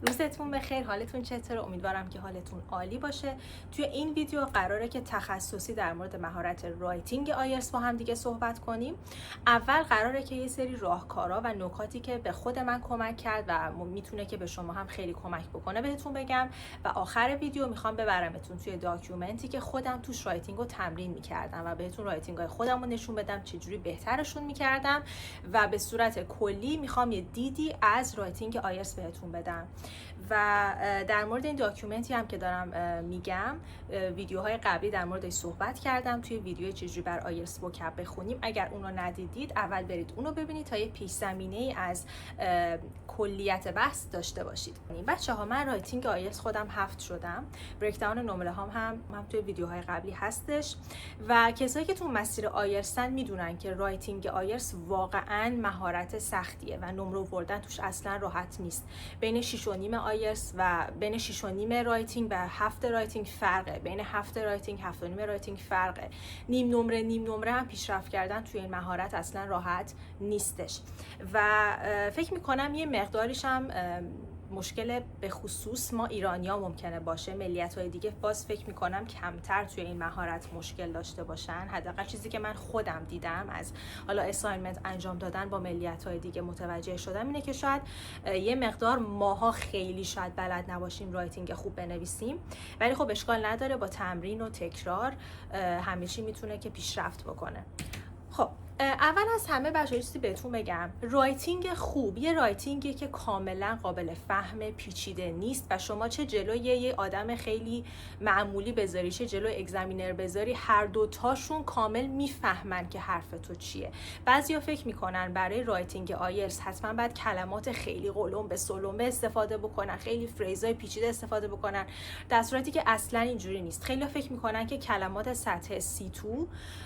روزتون بخیر، حالتون چطوره؟ امیدوارم که حالتون عالی باشه. توی این ویدیو قراره که تخصصی در مورد مهارت رایتینگ آیلتس با هم دیگه صحبت کنیم. اول قراره که یه سری راهکارها و نکاتی که به خود من کمک کرد و میتونه که به شما هم خیلی کمک بکنه بهتون بگم و آخر ویدیو میخوام ببرمتون توی داکیومنتی که خودم توش رایتینگ رو تمرین میکردم و بهتون رایتینگ های خودم رو نشون بدم چجوری بهترشون میکردم و به صورت کلی میخوام یه دیدی از رایتینگ آیلتس بهتون بدم. و در مورد این داکیومنتی هم که دارم میگم، ویدیوهای قبلی در موردش صحبت کردم توی ویدیو چجوری بر آیلتس وکب بخونیم. اگر اون رو ندیدید اول برید اونو ببینید تا یه پیش زمینه‌ای از کلیت بحث داشته باشید. بچه‌ها، من رایتینگ آیلتس خودم 7 شدم. بریک داون نمره هم توی ویدیوهای قبلی هستش و کسایی که تو مسیر آیلتسن میدونن که رایتینگ آیلتس واقعا مهارت سختیه و نمره آوردن توش اصلا راحت نیست. بین 6.5 آیلتس و بین 6.5 رایتینگ و 7 رایتینگ فرقه. بین 7 رایتینگ 7.5 رایتینگ فرقه. نیم نمره هم پیشرفت کردن توی این مهارت اصلا راحت نیستش و فکر میکنم یه مقداریش هم مشکل به خصوص ما ایرانی‌ها ممکنه باشه. ملیت‌های دیگه باز فکر می‌کنم کمتر توی این مهارت مشکل داشته باشن. حداقل چیزی که من خودم دیدم از حالا اساینمنت انجام دادن با ملیت‌های دیگه متوجه شدم اینه که شاید یه مقدار ماها خیلی شاید بلد نباشیم رایتینگ خوب بنویسیم، ولی خب اشکال نداره، با تمرین و تکرار همه چی میتونه که پیشرفت بکنه. خب اول از همه بچه‌ها چیزی بهتون بگم، رایتینگ خوب یه رایتینگی که کاملا قابل فهم، پیچیده نیست و شما چه جلوی یه آدم خیلی معمولی بذاری چه جلوی اگزامینر بذاری، هر دوتاشون کامل میفهمن که حرف تو چیه. بعضیا فکر میکنن برای رایتینگ آیلتس حتما باید کلمات خیلی قلم به سلمه استفاده بکنن، خیلی فریزای پیچیده استفاده بکنن، در صورتی که اصلا اینجوری نیست. خیلی فکر میکنن که کلمات سطح C2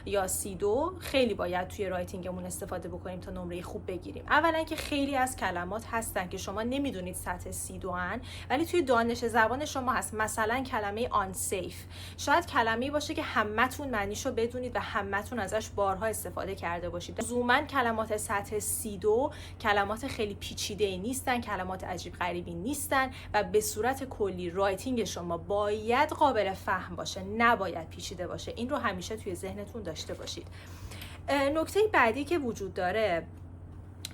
یا C2 خیلی باید توی رایتینگمون استفاده بکنیم تا نمره خوب بگیریم. اولا که خیلی از کلمات هستن که شما نمیدونید سطح C2 ان، ولی توی دانش زبان شما هست. مثلا کلمه unsafe شاید کلمه‌ای باشه که همتون معنیشو بدونید و همتون ازش بارها استفاده کرده باشید. لزوما کلمات سطح C2 کلمات خیلی پیچیده‌ای نیستن، کلمات عجیب غریبی نیستن و به صورت کلی رایتینگ شما باید قابل فهم باشه، نباید پیچیده باشه. این رو همیشه توی ذهنتون داشته باشید. نکته بعدی که وجود داره،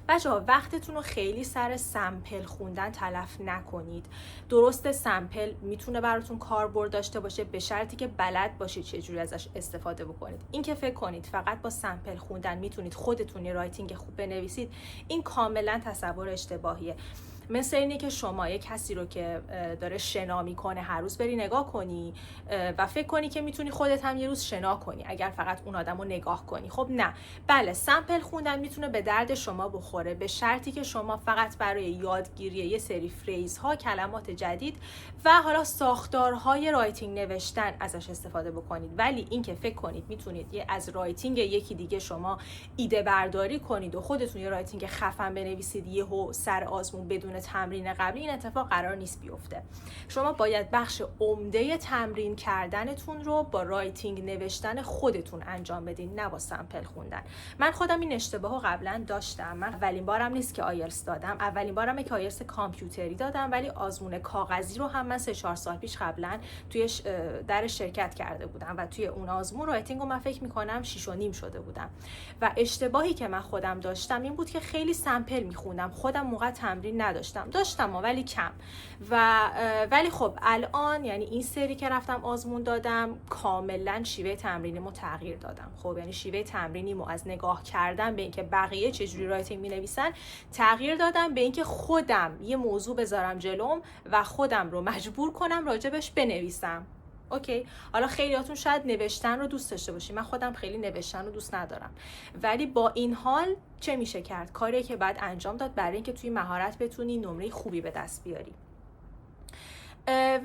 بچه‌ها وقتتون رو خیلی سر سمپل خوندن تلف نکنید. درست سمپل میتونه براتون کاربرد داشته باشه به شرطی که بلد باشید چجوری ازش استفاده بکنید. این که فکر کنید فقط با سمپل خوندن میتونید خودتون یه رایتینگ خوب بنویسید، این کاملا تصور اشتباهیه. مثل اینه که شما یک کسی رو که داره شنا میکنه هر روز بری نگاه کنی و فکر کنی که میتونی خودت هم یه روز شنا کنی اگر فقط اون آدم رو نگاه کنی. خب نه، بله سمپل خوندن میتونه به درد شما بخوره به شرطی که شما فقط برای یادگیری یه سری فریزها، کلمات جدید و حالا ساختارهای رایتینگ نوشتن ازش استفاده بکنید. ولی این که فکر کنید میتونید از رایتینگ یکی دیگه شما ایده برداری کنید و خودتون یه رایتینگ خفن بنویسید یهو سر آزمون بدون تمرین قبلی، این اتفاق قرار نیست بیفته. شما باید بخش عمده تمرین کردنتون رو با رایتینگ نوشتن خودتون انجام بدین، نه با سمپل خوندن. من خودم این اشتباهو قبلا داشتم. من اولین بارم نیست که آیلتس دادم، اولین بارم که آیلتس کامپیوتری دادم، ولی آزمون کاغذی رو هم من 3-4 سال پیش قبلا توی در شرکت کرده بودم و توی اون آزمون رایتینگ رو من فکر می‌کنم 6.5 شده بودم و اشتباهی که من خودم داشتم این بود که خیلی سمپل می‌خوندم، خودم موقع تمرین نداشتم ولی کم. ولی خب الان یعنی این سری که رفتم آزمون دادم کاملا شیوه تمرینیمو تغییر دادم. خب یعنی شیوه تمرینیمو از نگاه کردن به اینکه بقیه چجوری رایتینگ می‌نویسن تغییر دادم به اینکه خودم یه موضوع بذارم جلوم و خودم رو مجبور کنم راجبش بنویسم. اوکی، حالا خیلیاتون شاید نوشتن رو دوست داشته باشید، من خودم خیلی نوشتن رو دوست ندارم، ولی با این حال چه میشه کرد؟ کاری که باید انجام داد برای اینکه توی مهارت بتونی نمره خوبی به دست بیاری.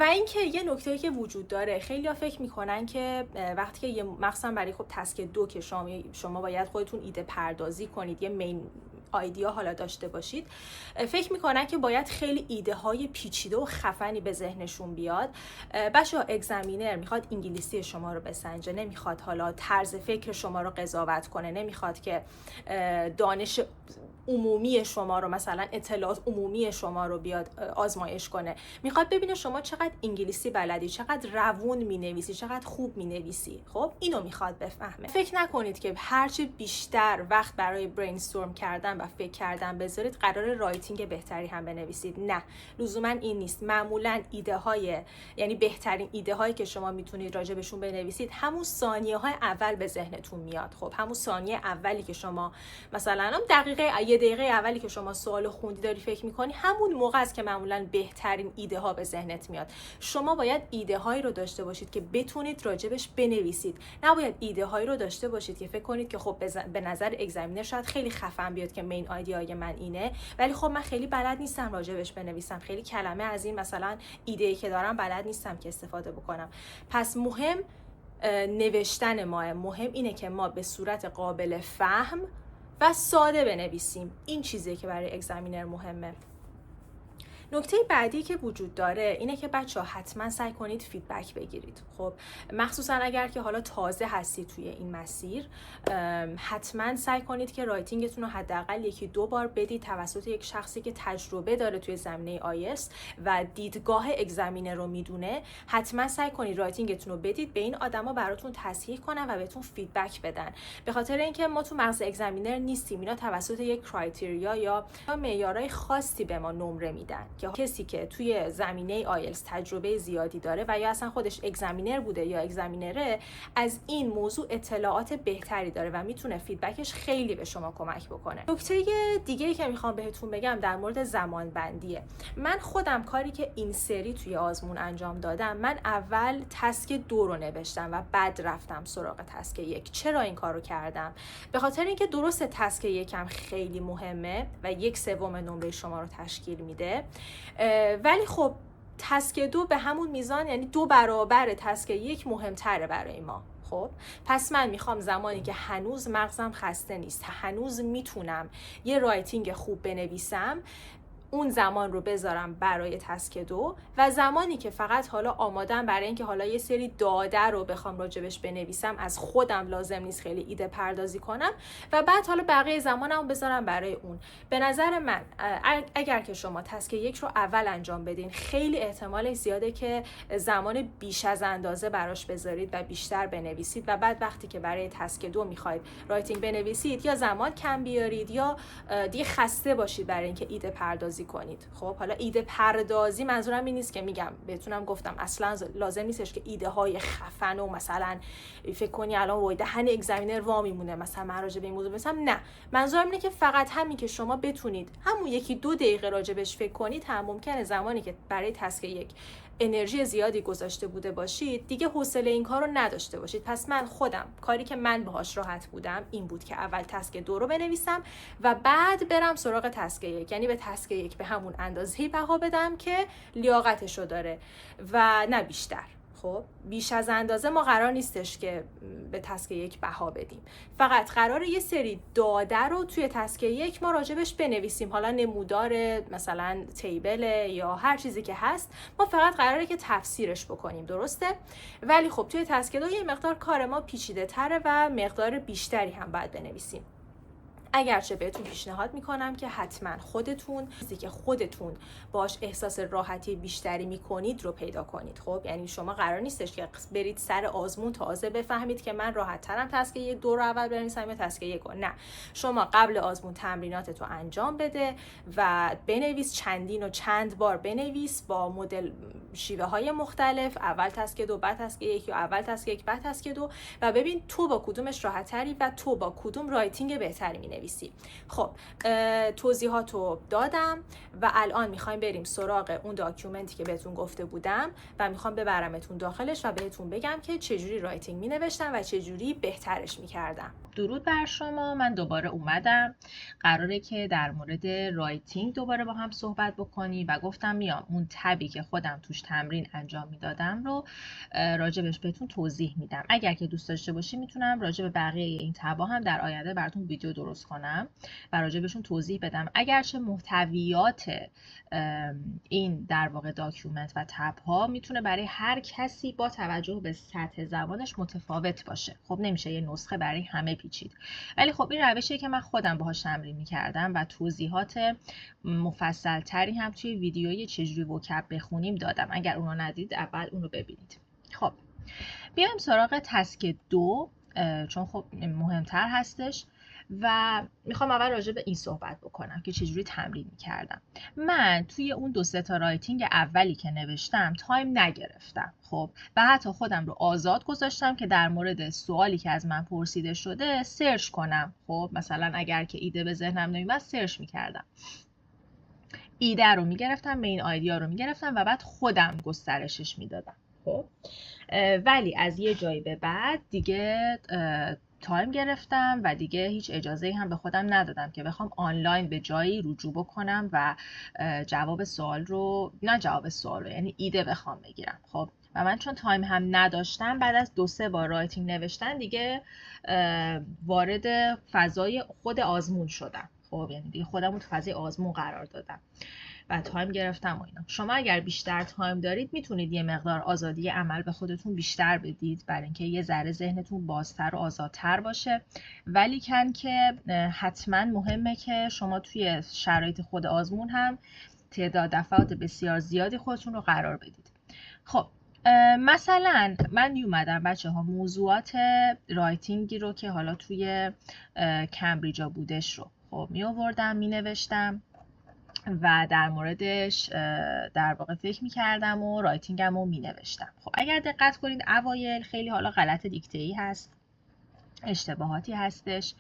و اینکه یه نکته‌ای که وجود داره، خیلی‌ها فکر میکنن که وقتی که مخصوصا برای خب تسک 2 که شما باید خودتون ایده پردازی کنید، یه مین آیدیا حالا داشته باشید، فکر میکنن که باید خیلی ایده های پیچیده و خفنی به ذهنشون بیاد. بچه‌ها اگزامینر میخواد انگلیسی شما رو بسنجه، نمیخواد حالا طرز فکر شما رو قضاوت کنه، نمیخواد که دانش عمومی شما رو، مثلا اطلاعات عمومی شما رو بیاد آزمایش کنه. میخواد ببینه شما چقدر انگلیسی بلدی، چقدر روون مینویسی، چقدر خوب مینویسی. خب اینو میخواد بفهمه. فکر نکنید که هرچی بیشتر وقت برای برین استورم کردن و فکر کردن بذارید قرار رایتینگ بهتری هم بنویسید. نه، لزوما این نیست. معمولا ایده های، یعنی بهترین ایده هایی که شما میتونید راجع بهشون بنویسید همون ثانیه های اول به ذهنتون میاد. خب همون ثانیه اولی که شما مثلا هم یه دقیقه اولی که شما سوال خوندی داری فکر میکنی، همون موقع است که معمولا بهترین ایده ها به ذهنت میاد. شما باید ایده هایی رو داشته باشید که بتونید راجبش بنویسید. نباید ایده هایی رو داشته باشید که فکر کنید که خب به نظر اگزمینر شاید خیلی خفن بیاد که مین ایده من اینه، ولی خب من خیلی بلد نیستم راجبش بنویسم، خیلی کلمه از این مثلا ایده‌ای که دارم بلد نیستم که استفاده بکنم. پس مهم نوشتن مهم اینه که ما به صورت قابل فهم و ساده بنویسیم. این چیزیه که برای اگزمینر مهمه. نکته بعدی که وجود داره اینه که بچه‌ها حتما سعی کنید فیدبک بگیرید. خب مخصوصا اگر که حالا تازه هستید توی این مسیر، حتما سعی کنید که رایتینگتون رو حداقل 1-2 بار بدید توسط یک شخصی که تجربه داره توی زمینه آیلتس و دیدگاه اگزمینر رو میدونه. حتما سعی کنید رایتینگتون رو بدید، به این آدما براتون تصحیح کنن و بهتون فیدبک بدن. به خاطر اینکه ما تو مغز اگزمینر نیستیم، اینا توسط یک کرایتریا یا معیارهای خاصی به ما نمره میدن که کسی که توی زمینه آیلتس تجربه زیادی داره و یا اصلا خودش اگزمینر بوده یا اگزمینره، از این موضوع اطلاعات بهتری داره و میتونه فیدبکش خیلی به شما کمک بکنه. نکته دیگه‌ای که میخوام بهتون بگم در مورد زمان بندیه. من خودم کاری که این سری توی آزمون انجام دادم، من اول تسک 2 رو نوشتم و بعد رفتم سراغ تسک 1. چرا این کارو کردم؟ به خاطر اینکه درست تسک 1 هم خیلی مهمه و 1/3 نمره شما رو تشکیل میده، ولی خب تسک 2 به همون میزان، یعنی 2 برابر تسک 1 مهمتره برای ما. خب پس من میخوام زمانی که هنوز مغزم خسته نیست، هنوز میتونم یه رایتینگ خوب بنویسم، اون زمان رو بذارم برای تسک 2 و زمانی که فقط حالا آمادم برای اینکه حالا یه سری داده رو بخوام راجبش بنویسم، از خودم لازم نیست خیلی ایده پردازی کنم و بعد حالا بقیه زمانم رو بذارم برای اون. به نظر من اگر که شما تسک 1 رو اول انجام بدین، خیلی احتمال زیاده که زمان بیش از اندازه براش بذارید و بیشتر بنویسید و بعد وقتی که برای تسک 2 میخواید رایتینگ بنویسید، یا زمان کم بیارید یا دیگه خسته باشید برای اینکه ایده پردازی کنید. خب حالا ایده پردازی منظورم این نیست که میگم بهتونم گفتم اصلا لازم نیستش که ایده های خفن و مثلا فکر کنی الان وای دهن اگزمینر وا میمونه مثلا من راجع به این موضوع بگم. نه، منظورم اینه که فقط همین که شما بتونید همون 1-2 دقیقه راجبش فکر کنید، هم ممکنه زمانی که برای تسک 1 انرژی زیادی گذاشته بوده باشید دیگه حوصله این کار رو نداشته باشید. پس من خودم کاری که من باهاش راحت بودم این بود که اول تسک 2 رو بنویسم و بعد برم سراغ تسک 1، یعنی به تسک 1 به همون اندازه‌ای بها بدم که لیاقتشو داره و نه بیشتر. خب بیش از اندازه ما قرار نیستش که به تسک 1 بها بدیم، فقط قراره یه سری داده رو توی تسک 1 ما راجبش بنویسیم، حالا نمودار مثلا تیبل یا هر چیزی که هست، ما فقط قراره که تفسیرش بکنیم، درسته؟ ولی خب توی تسک 2 یه مقدار کار ما پیچیده تره و مقدار بیشتری هم باید بنویسیم. اگرچه بهتون پیشنهاد میکنم که حتما خودتون چیزی که خودتون باش احساس راحتی بیشتری میکنید رو پیدا کنید. خب یعنی شما قرار نیستش که برید سر آزمون تازه بفهمید که من راحت ترم تسک 2 رو اول بنویسم یا تسک 1 رو. نه، شما قبل آزمون تمریناتتو انجام بده و بنویس، چندین و چند بار بنویس با مدل شیوه های مختلف، اول تسک 2 بعد تسک 1 یا اول تسک 1 بعد تسک 2 و ببین تو با کدومش راحت تری و تو با کدوم رایتینگ بهتری مینویسی. خب توضیحاتو دادم و الان میخوایم بریم سراغ اون داکیومنتی که بهتون گفته بودم و میخوام ببرمتون داخلش و بهتون بگم که چجوری رایتینگ مینوشتم و چجوری بهترش میکردم. درود بر شما، من دوباره اومدم. قراره که در مورد رایتینگ دوباره با هم صحبت بکنی و گفتم میام اون تبی که خودم توش تمرین انجام میدادم رو راجبش بهتون توضیح میدم. اگر که دوست داشته باشی میتونم راجب بقیه این تبا هم در آینده براتون ویدیو درست کنم و راجع بهشون توضیح بدم، اگرچه محتویات این در واقع داکیومنت و تب ها میتونه برای هر کسی با توجه به سطح زبانش متفاوت باشه. خب نمیشه یه نسخه برای همه پیچید، ولی خب این روشیه که من خودم باهاش تمرین میکردم و توضیحات مفصل تری هم توی ویدیوی چجوری وکب بخونیم دادم. اگر اونو ندید اول اونو ببینید. خب بیایم سراغ تسک 2 چون خب مهمتر هستش و میخوام اول راجع به این صحبت بکنم که چجوری تمرین میکردم. من توی اون 2-3 تا رایتینگ اولی که نوشتم تایم نگرفتم، خب، و حتی خودم رو آزاد گذاشتم که در مورد سوالی که از من پرسیده شده سرچ کنم. خب مثلا اگر که ایده به ذهنم نمیاد سرچ میکردم، ایده رو میگرفتم، مین آیدیا رو میگرفتم و بعد خودم گسترشش میدادم. خب ولی از یه جایی به بعد دیگه تایم گرفتم و دیگه هیچ اجازه‌ای هم به خودم ندادم که بخوام آنلاین به جایی رجوع بکنم و جواب سوال رو یعنی ایده بخوام بگیرم. خب و من چون تایم هم نداشتم، بعد از 2-3 بار رایتینگ نوشتن دیگه وارد فضای خود آزمون شدم. خب یعنی دیگه خودم رو تو فضای آزمون قرار دادم و تایم گرفتم و اینا. شما اگر بیشتر تایم دارید میتونید یه مقدار آزادی عمل به خودتون بیشتر بدید برای اینکه یه ذره ذهنتون بازتر و آزادتر باشه، ولی که حتما مهمه که شما توی شرایط خود آزمون هم تعداد دفعات بسیار زیادی خودتون رو قرار بدید. خب مثلا من میومدم بچه ها موضوعات رایتینگی رو که حالا توی کمبریجا بودش رو خب می آوردم می نوشتم و در موردش در واقع فکر می کردم و رایتینگم رو می نوشتم. خب اگر دقت کنید اوایل خیلی حالا غلط دیکته‌ای هست، اشتباهاتی هستش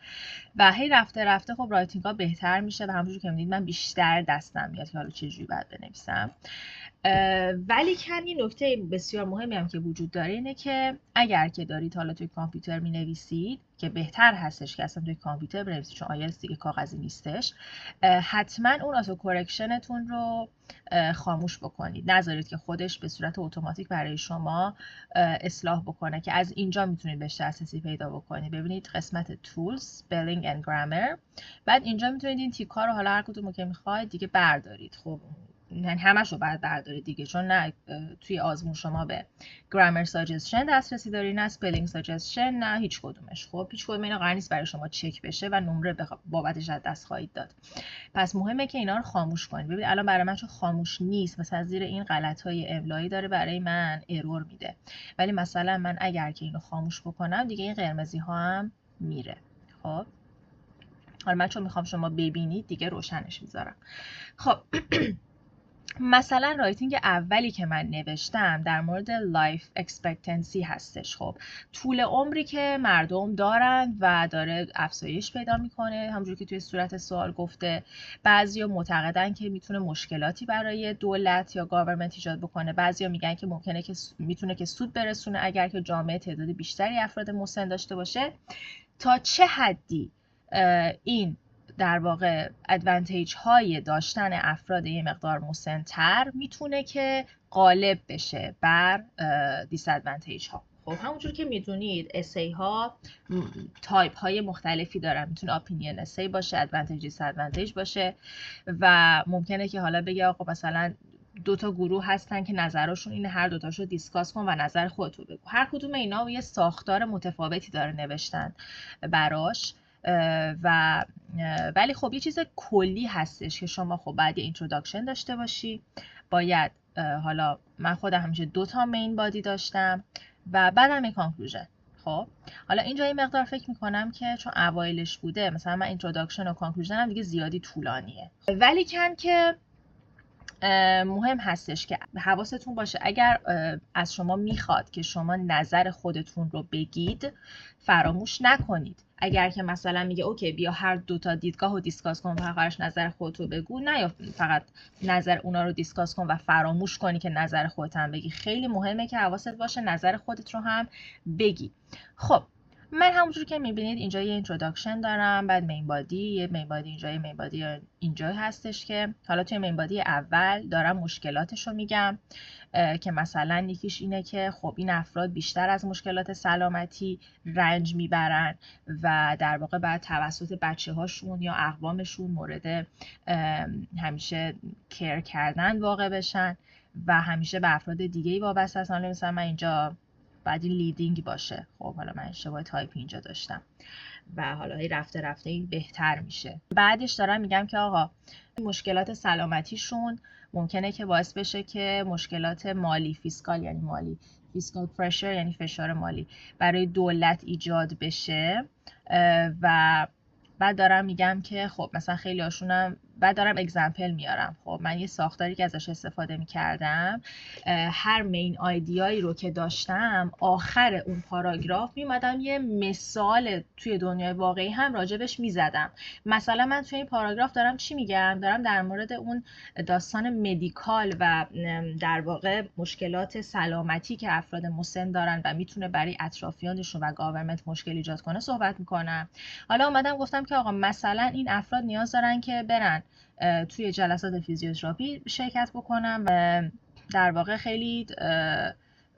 و هی رفته رفته خب رایتینگ ها بهتر میشه و همونجور که میدید من بیشتر دستم میاد که حالا چجوری باید بنویسم. ولی یه نکته بسیار مهمی هم که وجود داره اینه که اگر که دارید حالا توی کامپیوتر می نویسید، که بهتر هستش که اصلا توی کامپیوتر بنویسید چون آیلتس دیگه کاغذی نیستش، حتما اون آتو کرکشنتون رو خاموش بکنید، نذارید که خودش به صورت اتوماتیک برای شما اصلاح بکنه، که از اینجا میتونید بهش دسترسی پیدا بکنید. ببینید قسمت Tools Spelling and Grammar، بعد اینجا میتونید این تیک‌ها رو حالا هر کدومو که میخواید دیگه بردارید. خب یعنی همش رو باید بردارید دیگه، چون نه توی آزمون شما به گرامر ساجستشن دسترسی داری، نه سپلینگ ساجستشن، نه هیچ کدومش. خب هیچ کدوم اینا قرار نیست برای شما چک بشه و نمره بابتش از دست خواهید داد. پس مهمه که اینا رو خاموش کنید. ببینید الان برای من چون خاموش نیست، مثلا زیر این غلط‌های املایی داره برای من ارور میده، ولی مثلا من اگر که اینو خاموش بکنم دیگه این قرمزی ها هم میره. خب حالا من چون میخوام شما ببینید دیگه روشنش میذارم. خب مثلا رایتینگ اولی که من نوشتم در مورد لایف اکسپکتنسی هستش. خب طول عمری که مردم دارن و داره افزایش پیدا میکنه، همونجوری که توی صورت سوال گفته. بعضیا معتقدن که میتونه مشکلاتی برای دولت یا گاورمنت ایجاد بکنه، بعضیا میگن که ممکنه که میتونه که سود برسونه اگر که جامعه تعداد بیشتری افراد مسن داشته باشه. تا چه حدی این در واقع ادوانتیج های داشتن افراد یه مقدار مسن‌تر میتونه که غالب بشه بر دیس ادوانتیج ها. خب همونجور که میدونید اسی ها تایپ های مختلفی دارن، میتونه اپینین اسی باشه، ادوانتیج دیس ادوانتیج باشه و ممکنه که حالا بگه آقا مثلا 2 تا گروه هستن که نظرشون اینه، هر دوتاشو دیسکاس کن و نظر خودتو بگو. هر کدوم اینا یه ساختار متفاوتی داره نوشتن براش و ولی خب یه چیز کلی هستش که شما خب باید یه اینتروداکشن داشته باشی، باید حالا من خودم همیشه 2 تا مین بادی داشتم و بعدم یه کانکلوژن. خب حالا اینجا یه مقدار فکر میکنم که چون اوایلش بوده مثلا من اینتروداکشن و کانکلوژن هم دیگه زیادی طولانیه، ولی که مهم هستش که حواستون باشه اگر از شما میخواد که شما نظر خودتون رو بگید فراموش نکنید. اگر که مثلا میگه اوکی بیا هر 2 تا دیدگاه رو دیسکاس کن و آخرش نظر خودت رو بگو، نه یا فقط نظر اونا رو دیسکاس کن و فراموش کنی که نظر خودت هم بگی. خیلی مهمه که حواست باشه نظر خودت رو هم بگی. خب من همونجور که میبینید اینجا یه اینتروداکشن دارم، بعد مین بادی، یه مین بادی اینجا، یه مین بادی اینجا هستش که حالا توی مین بادی اول دارم مشکلاتش رو میگم که مثلا یکیش اینه که خب این افراد بیشتر از مشکلات سلامتی رنج میبرن و در واقع بعد توسط بچه هاشون یا اقوامشون مورد همیشه کیر کردن واقع بشن و همیشه به افراد دیگه‌ای وابسته هستن. مثلا من اینجا بعد این لیدینگ باشه، خب حالا من اشتباه تایپ اینجا داشتم و حالا رفته رفته این بهتر میشه. بعدش دارم میگم که آقا مشکلات سلامتیشون ممکنه که باعث بشه که مشکلات مالی، فیسکال یعنی مالی، فیسکال پرشر یعنی فشار مالی برای دولت ایجاد بشه. و بعد دارم میگم که خب مثلا خیلی هاشونم، بعد دارم اگزمپل میارم. خب من یه ساختاری که ازش استفاده میکردم، هر مین آیدیایی رو که داشتم آخر اون پاراگراف میمدم یه مثال توی دنیای واقعی هم راجبش میزدم. مثلا من توی این پاراگراف دارم چی میگم؟ دارم در مورد اون داستان مدیکال و در واقع مشکلات سلامتی که افراد مسن دارن و میتونه برای اطرافیانشون و گاورمنت مشکل ایجاد کنه صحبت میکنم. حالا اومدم گفتم که آقا مثلا این افراد نیاز دارن که برن توی جلسات فیزیوتراپی شرکت بکنم و در واقع خیلی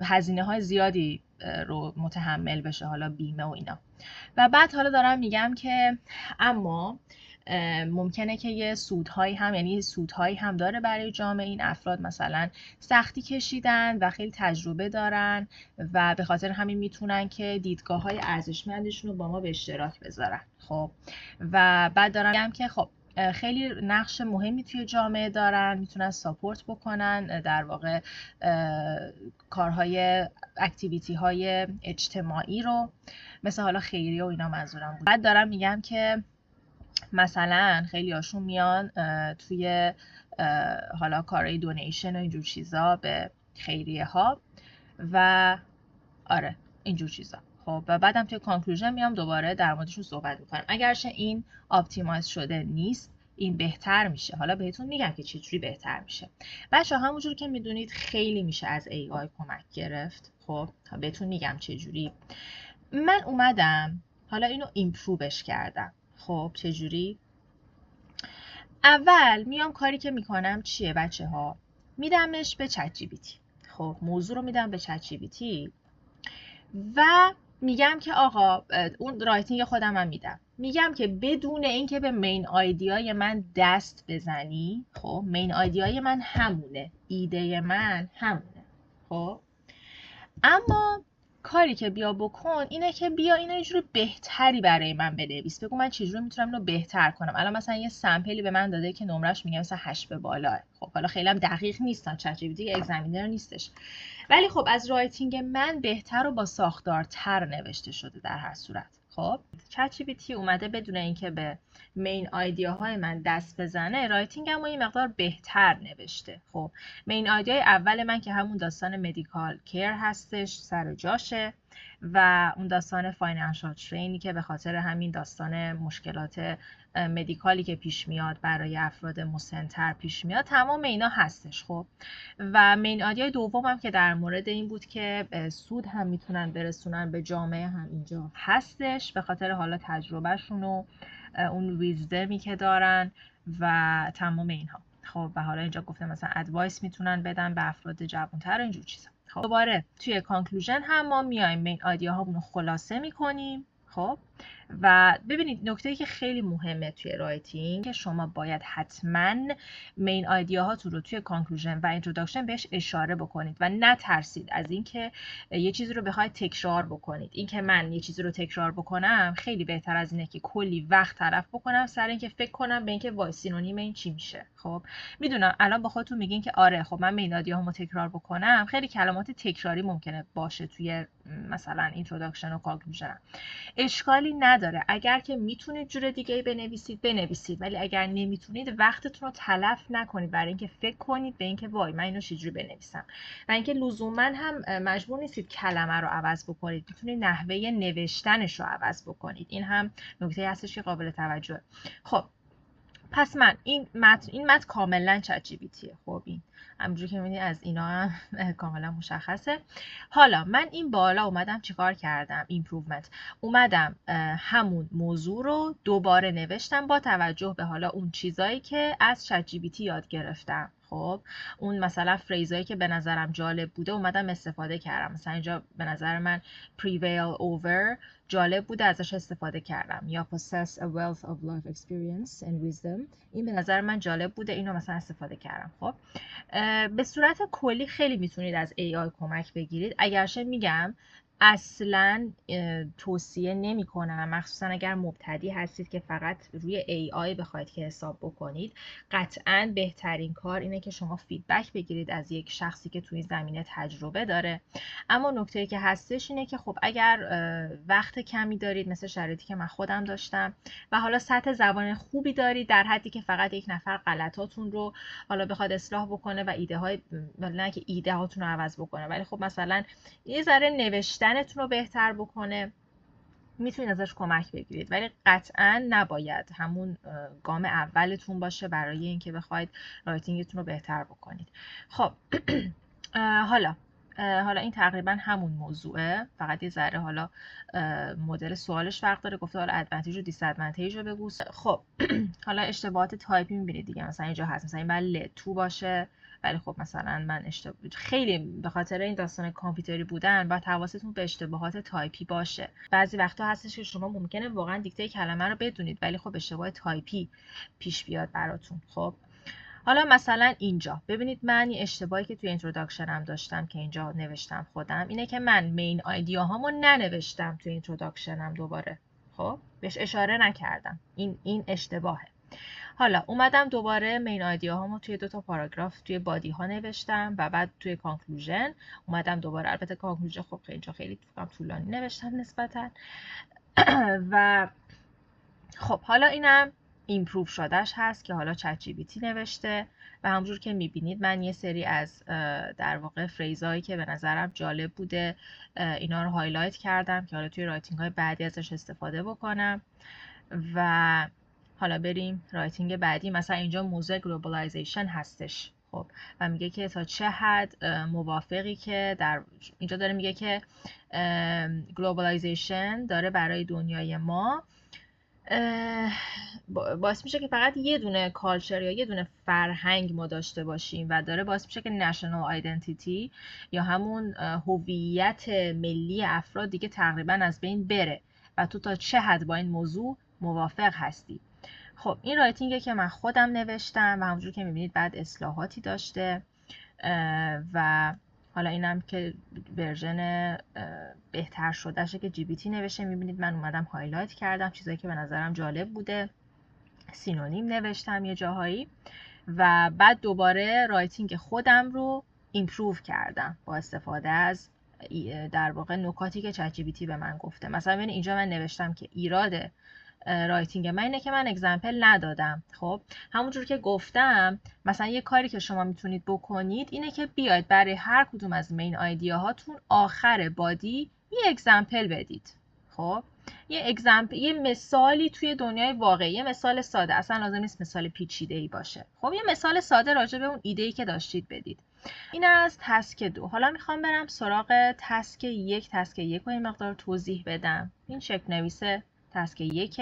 هزینه های زیادی رو متحمل بشه، حالا بیمه و اینا. و بعد حالا دارم میگم که اما ممکنه که یه سودهایی هم، یعنی سودهایی هم داره برای جامعه. این افراد مثلا سختی کشیدن و خیلی تجربه دارن و به خاطر همین میتونن که دیدگاه‌های ارزشمندشون رو با ما به اشتراک بذارن. خب و بعد دارم میگم که خب خیلی نقش مهمی توی جامعه دارن، میتونن ساپورت بکنن در واقع کارهای، اکتیویتی های اجتماعی رو، مثل حالا خیریه و اینا منظورم بود. بعد دارم میگم که مثلا خیلی هاشون میان توی حالا کارهای دونیشن و اینجور چیزا به خیریه ها و آره اینجور چیزا. خب و بعدم توی کانکلوژن میام دوباره در موردشون صحبت میکنم. اگرچه این آپتیمایز شده نیست، این بهتر میشه. حالا بهتون میگم که چجوری بهتر میشه. بچه همونجور که میدونید خیلی میشه از AI کمک گرفت. خب بهتون میگم چجوری. من اومدم حالا اینو ایمپرووش کردم. خب چجوری؟ اول میام کاری که میکنم چیه بچه ها؟ میدمش به چت جی پی تی. خب موضوع رو میدم به چت جی پی تی و میگم که آقا اون رایتینگ خودم هم میدم، میگم که بدون اینکه به مین آیدیای من دست بزنی، خب مین آیدیای من همونه، ایده من همونه، خب اما کاری که بیا بکن اینه که بیا اینو یه جور بهتری برای من بنویس. بگو من چجوری میتونم اینو بهتر کنم. الان مثلا یه سمپلی به من داده که نمرش میگه مثلا 8 به بالاه. خب حالا خیلی هم دقیق نیستن، چت جی پی تی اگزامینر نیستش، ولی خب از رایتینگ من بهتر و با ساختارتر نوشته شده در هر صورت. خب چت جی پی تی اومده بدون اینکه به مین آیدیاهای من دست بزنه، رایتینگم رو یه مقدار بهتر نوشته. خب مین آیدیای اول من که همون داستان مدیکال کیر هستش، سر جاشه، و اون داستان فاینانشال ترینی که به خاطر همین داستان مشکلات مدیکالی که پیش میاد برای افراد مسن‌تر پیش میاد، تمام اینا هستش. خب و مین آیدیای دومم که در مورد این بود که سود هم میتونن برسونن به جامعه هم اینجا هستش، به خاطر حالا تجربهشون و اون ویزدمی که دارن و تمام اینها. خب و حالا اینجا گفته مثلا ادوایس میتونن بدن به افراد جوان‌تر و اینجور چیزا. خب دوباره توی کانکلوژن هم ما میایم مین آیدیا هامون رو خلاصه میکنیم. خب و ببینید نکته‌ای که خیلی مهمه توی رایتینگ که شما باید حتما مین آیدیا هاتون رو توی کانکلوژن و اینتروداکشن بهش اشاره بکنید و نترسید از اینکه یه چیزی رو بخواید تکرار بکنید. اینکه من یه چیزی رو تکرار بکنم خیلی بهتر از اینه که کلی وقت تلف بکنم سر اینکه فکر کنم به اینکه وای سینونیم این چی میشه. خب میدونم الان با خودتون میگین که آره خب من مین آیدیا هامو تکرار بکنم، خیلی کلمات تکراری ممکنه باشه توی مثلا اینتروداکشن و کانکلوژن. اشکالی نداره، اگر که میتونید جور دیگه بنویسید، ولی اگر نمیتونید وقتتون رو تلف نکنید برای اینکه فکر کنید به اینکه وای من اینو چجوری بنویسم. و اینکه لزوما هم مجبور نیستید کلمه رو عوض بکنید، میتونید نحوه نوشتنش رو عوض بکنید. این هم نکته هستش که قابل توجهه. خب پس من این متن کاملا چت جی پی تیه. خب این همونجوری که می‌بینید از اینا هم کاملا مشخصه. حالا من این بالا اومدم چیکار کردم؟ ایمپروومنت. اومدم همون موضوع رو دوباره نوشتم با توجه به حالا اون چیزایی که از چت جی پی تی یاد گرفتم. خب اون مثلا فریزایی که به نظرم جالب بوده اومدم استفاده کردم. مثلا اینجا به نظر من prevail over جالب بوده ازش استفاده کردم، یا possess a wealth of life experience and wisdom. این به نظر من جالب بوده، اینو مثلا استفاده کردم. خب به صورت کلی خیلی میتونید از AI کمک بگیرید. اگرچه میگم اصلا توصیه نمی کنم، مخصوصا اگر مبتدی هستید که فقط روی AI بخواید که حساب بکنید. قطعا بهترین کار اینه که شما فیدبک بگیرید از یک شخصی که توی زمینه تجربه داره. اما نکته‌ای که هستش اینه که خب اگر وقت کمی دارید، مثل شرایطی که من خودم داشتم، و حالا سطح زبان خوبی دارید در حدی که فقط یک نفر غلطاتون رو حالا بخواد اصلاح بکنه و نه که ایده هاتون رو عوض بکنه، ولی خب مثلا یه ذره نوشتنتون رو بهتر بکنه، میتونید ازش کمک بگیرید. ولی قطعا نباید همون گام اولتون باشه برای اینکه بخواید رایتینگتون رو بهتر بکنید. خب حالا این تقریبا همون موضوعه، فقط یه ذره حالا مدل سوالش فرق داره. گفته حالا ادوانتیج و دیس ادوانتیج رو بگو. خب حالا اشتباهات تایپی میبینید دیگه. مثلا اینجا هست مثلا این باید تو باشه، ولی خب مثلا من خیلی به خاطر این داستان کامپیوتری بودن باید حواستون به اشتباهات تایپی باشه. بعضی وقتا هستش که شما ممکنه واقعا دیکته کلمه رو بدونید ولی خب اشتباه تایپی پیش بیاد براتون. خب حالا مثلا اینجا ببینید من یه اشتباهی که توی اینتروداکشنم داشتم که اینجا نوشتم خودم اینه که من مین آیدیا هامو ننوشتم توی اینتروداکشنم. دوباره خب بهش اشاره نکردم. این اشتباهه. حالا اومدم دوباره مین آیدیا هامو توی 2 تا پاراگراف توی بادی ها نوشتم و بعد توی کانکلوژن اومدم دوباره. البته کانکلوژن خب اینجا خیلی طولانی نوشتم نسبتا و خب حالا اینم ایمپروو شدهش هست که حالا چت جی پی تی نوشته و همونجور که میبینید من یه سری از در واقع فریزایی که به نظرم جالب بوده اینا رو هایلایت کردم که حالا توی رایتینگ های بعدی ازش استفاده بکنم. و حالا بریم رایتینگ بعدی. مثلا اینجا موضوع گلوبالایزیشن هستش. خب و میگه که تا چه حد موافقی که در اینجا داره میگه که گلوبالایزیشن داره برای دنیای ما باعث میشه که فقط یه دونه کالچر یا یه دونه فرهنگ ما داشته باشیم و داره باعث میشه که نشنال آیدنتیتی یا همون هویت ملی افراد دیگه تقریبا از بین بره و تو تا چه حد با این موضوع موافق هستی. خب این رایتینگه که من خودم نوشتم و همونجور که میبینید بعد اصلاحاتی داشته و حالا اینم که ورژن بهتر شدهشه که جی پی تی نوشته. میبینید من اومدم هایلایت کردم چیزایی که به نظرم جالب بوده، سینونیم نوشتم یه جاهایی و بعد دوباره رایتینگ خودم رو ایمپروو کردم با استفاده از در واقع نکاتی که چت جی پی تی به من گفته. مثلا ببین اینجا من نوشتم که ایراد رایتینگ من اینه که من اگزمپل ندادم. خب همونجور که گفتم مثلا یه کاری که شما میتونید بکنید اینه که بیاید برای هر کدوم از مین آیدیا هاتون آخر بادی یه اگزمپل بدید. خب یه مثالی توی دنیای واقعی، یه مثال ساده، اصلا لازم نیست مثال پیچیده‌ای باشه. خب یه مثال ساده راجع به اون ایده‌ای که داشتید بدید. این از تسک 2. حالا میخوام برم سراغ تسک 1. تسک 1 رو این مقدار توضیح بدم. این شکل نویسه تسک 1.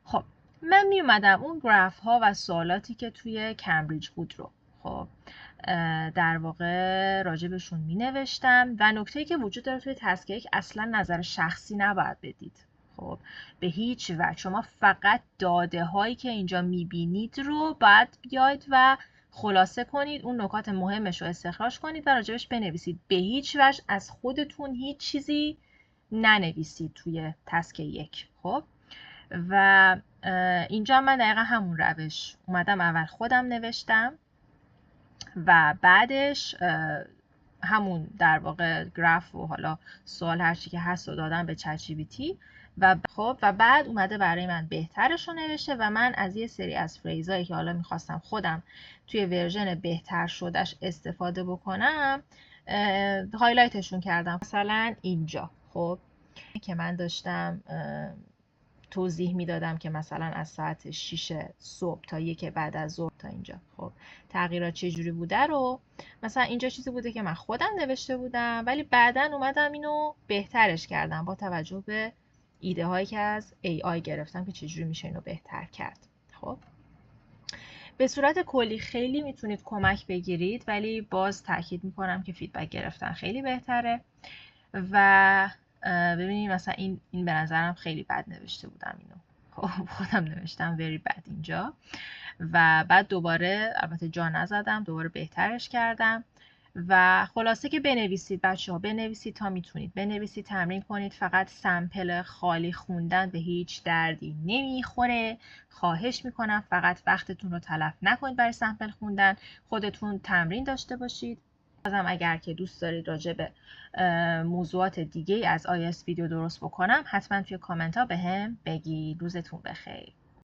خب من می اومدم اون گراف ها و سوالاتی که توی کمبریج بود رو خب در واقع راجبشون می نوشتم و نکته‌ای که وجود داره توی تسک 1 اصلا نظر شخصی نباید بدید. خب به هیچ وجه. شما فقط داده هایی که اینجا می بینید رو باید بیاید و خلاصه کنید، اون نکات مهمش رو استخراج کنید و راجبش بنویسید. به هیچ وجه از خودتون هیچ چیزی ننویسید توی تسک 1. خب و اینجا من دقیقا همون روش اومدم اول خودم نوشتم و بعدش همون در واقع گراف و حالا سوال هرچی که هست رو دادم به چت جی پی تی و خب و بعد اومده برای من بهترش رو نوشته و من از یه سری از فریزایی که حالا میخواستم خودم توی ورژن بهتر شدهش استفاده بکنم هایلایتشون کردم. مثلا اینجا خب که من داشتم توضیح میدادم که مثلا از ساعت 6 صبح تا 1 بعد از ظهر تا اینجا خب تغییرات چه جوری بوده رو مثلا اینجا چیزی بوده که من خودم نوشته بودم، ولی بعداً اومدم اینو بهترش کردم با توجه به ایده هایی که از AI گرفتم که چجوری میشه اینو بهتر کرد. خب به صورت کلی خیلی میتونید کمک بگیرید، ولی باز تاکید میکنم که فیدبک گرفتن خیلی بهتره. و ببینید مثلا این به نظرم خیلی بد نوشته بودم اینو، خب خودم نوشتم very bad اینجا، و بعد دوباره البته جا نزدم، دوباره بهترش کردم. و خلاصه که بنویسید بچه ها، بنویسید تا میتونید، بنویسید، تمرین کنید. فقط سمپل خالی خوندن به هیچ دردی نمیخوره. خواهش میکنم فقط وقتتون رو تلف نکنید برای سمپل خوندن، خودتون تمرین داشته باشید. بازم اگر که دوست دارید راجع به موضوعات دیگه از IELTS ویدیو درست بکنم، حتما توی کامنت ها بهم بگید. روزتون بخیر.